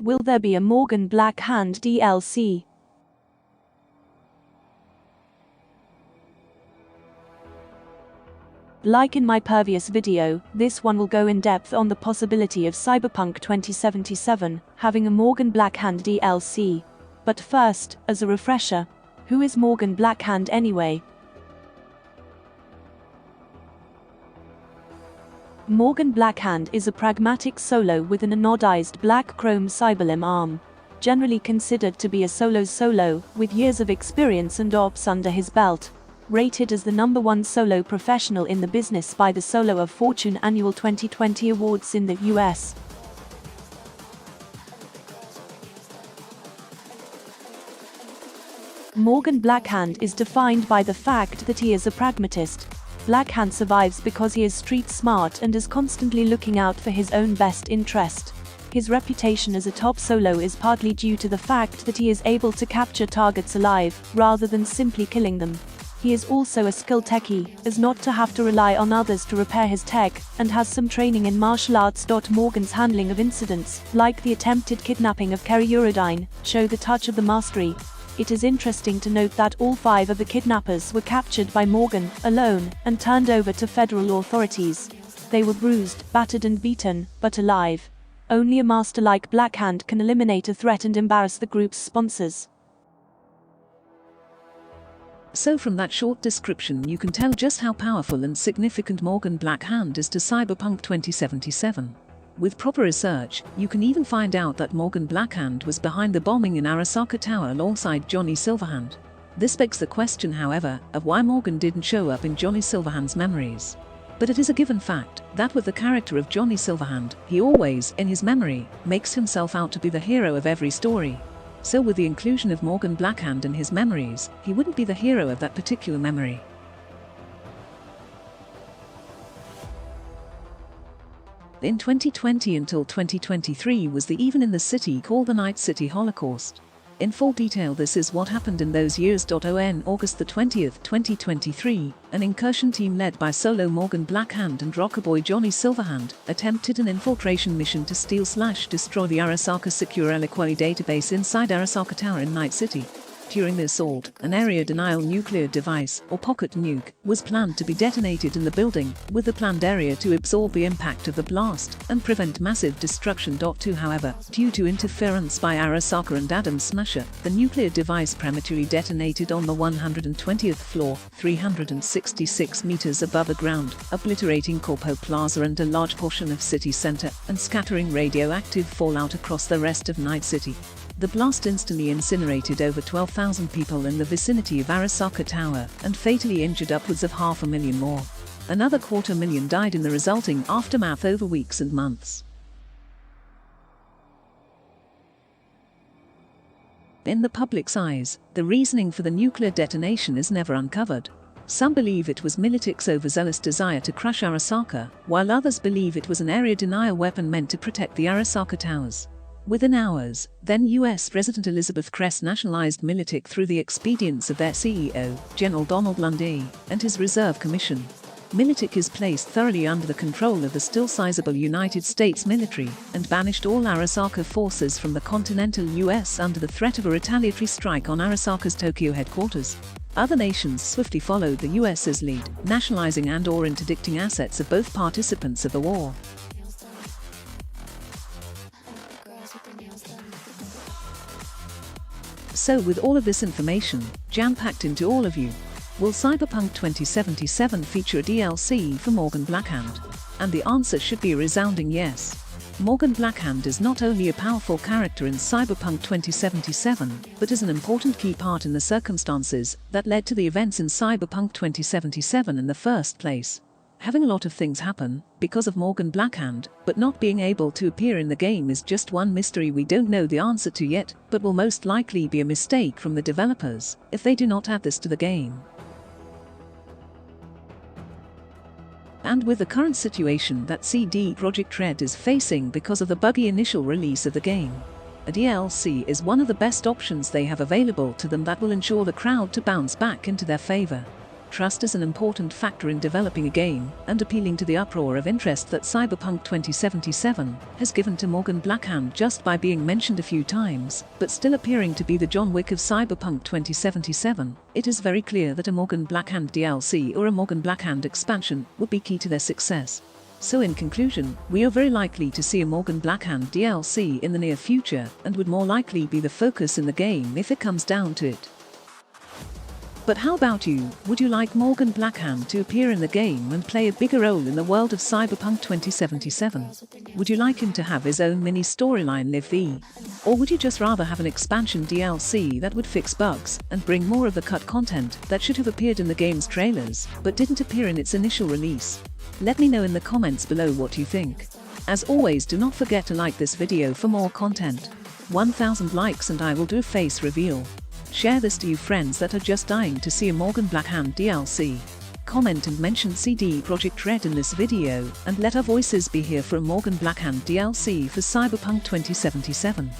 Will there be a Morgan Blackhand DLC? Like in my previous video, this one will go in depth on the possibility of Cyberpunk 2077 having a Morgan Blackhand DLC. But first, as a refresher, who is Morgan Blackhand anyway? Morgan Blackhand is a pragmatic solo with an anodized black chrome cyberlim arm. Generally considered to be a solo with years of experience and ops under his belt. Rated as the #1 solo professional in the business by the Solo of Fortune annual 2020 awards in the US. Morgan Blackhand is defined by the fact that he is a pragmatist. Blackhand survives because he is street smart and is constantly looking out for his own best interest. His reputation as a top solo is partly due to the fact that he is able to capture targets alive, rather than simply killing them. He is also a skill techie, as not to have to rely on others to repair his tech, and has some training in martial arts. Morgan's handling of incidents, like the attempted kidnapping of Kerry Uridine, show the touch of the mastery. It is interesting to note that all 5 of the kidnappers were captured by Morgan, alone, and turned over to federal authorities. They were bruised, battered and beaten, but alive. Only a master like Blackhand can eliminate a threat and embarrass the group's sponsors. So from that short description you can tell just how powerful and significant Morgan Blackhand is to Cyberpunk 2077. With proper research, you can even find out that Morgan Blackhand was behind the bombing in Arasaka Tower alongside Johnny Silverhand. This begs the question, however, of why Morgan didn't show up in Johnny Silverhand's memories. But it is a given fact that with the character of Johnny Silverhand, he always, in his memory, makes himself out to be the hero of every story. So with the inclusion of Morgan Blackhand in his memories, he wouldn't be the hero of that particular memory. In 2020 until 2023 was the even in the city called the Night City Holocaust. In full detail, this is what happened in those years. On August 20th, 2023, an incursion team led by solo Morgan Blackhand and rockerboy Johnny Silverhand attempted an infiltration mission to steal/destroy the Arasaka Secure Reliquary database inside Arasaka Tower in Night City. During the assault, an area denial nuclear device, or pocket nuke, was planned to be detonated in the building, with the planned area to absorb the impact of the blast and prevent massive destruction. However, due to interference by Arasaka and Adam Smasher, the nuclear device prematurely detonated on the 120th floor, 366 meters above the ground, obliterating Corpo Plaza and a large portion of city center, and scattering radioactive fallout across the rest of Night City. The blast instantly incinerated over 12,000 people in the vicinity of Arasaka Tower and fatally injured upwards of 500,000 more. Another 250,000 died in the resulting aftermath over weeks and months. In the public's eyes, the reasoning for the nuclear detonation is never uncovered. Some believe it was Militic's overzealous desire to crush Arasaka, while others believe it was an area denial weapon meant to protect the Arasaka Towers. Within hours, then US President Elizabeth Kress nationalized Militic through the expedients of their CEO, General Donald Lundy, and his Reserve Commission. Militic is placed thoroughly under the control of the still sizable United States military, and banished all Arasaka forces from the continental US under the threat of a retaliatory strike on Arasaka's Tokyo headquarters. Other nations swiftly followed the US's lead, nationalizing and/or interdicting assets of both participants of the war. So with all of this information, jam-packed into all of you, will Cyberpunk 2077 feature a DLC for Morgan Blackhand? And the answer should be a resounding yes. Morgan Blackhand is not only a powerful character in Cyberpunk 2077, but is an important key part in the circumstances that led to the events in Cyberpunk 2077 in the first place. Having a lot of things happen because of Morgan Blackhand, but not being able to appear in the game is just one mystery we don't know the answer to yet, but will most likely be a mistake from the developers if they do not add this to the game. And with the current situation that CD Projekt Red is facing because of the buggy initial release of the game, a DLC is one of the best options they have available to them that will ensure the crowd to bounce back into their favor. trust is an important factor in developing a game and appealing to the uproar of interest that Cyberpunk 2077 has given to Morgan Blackhand just by being mentioned a few times, but still appearing to be the John Wick of Cyberpunk 2077, it is very clear that a Morgan Blackhand DLC or a Morgan Blackhand expansion would be key to their success. So in conclusion, we are very likely to see a Morgan Blackhand DLC in the near future and would more likely be the focus in the game if it comes down to it. But how about you? Would you like Morgan Blackhand to appear in the game and play a bigger role in the world of Cyberpunk 2077? Would you like him to have his own mini storyline live the? Or would you just rather have an expansion DLC that would fix bugs and bring more of the cut content that should have appeared in the game's trailers but didn't appear in its initial release? Let me know in the comments below what you think. As always, do not forget to like this video for more content. 1000 likes and I will do a face reveal. Share this to your friends that are just dying to see a Morgan Blackhand DLC. Comment and mention CD Projekt Red in this video and let our voices be here for a Morgan Blackhand DLC for Cyberpunk 2077.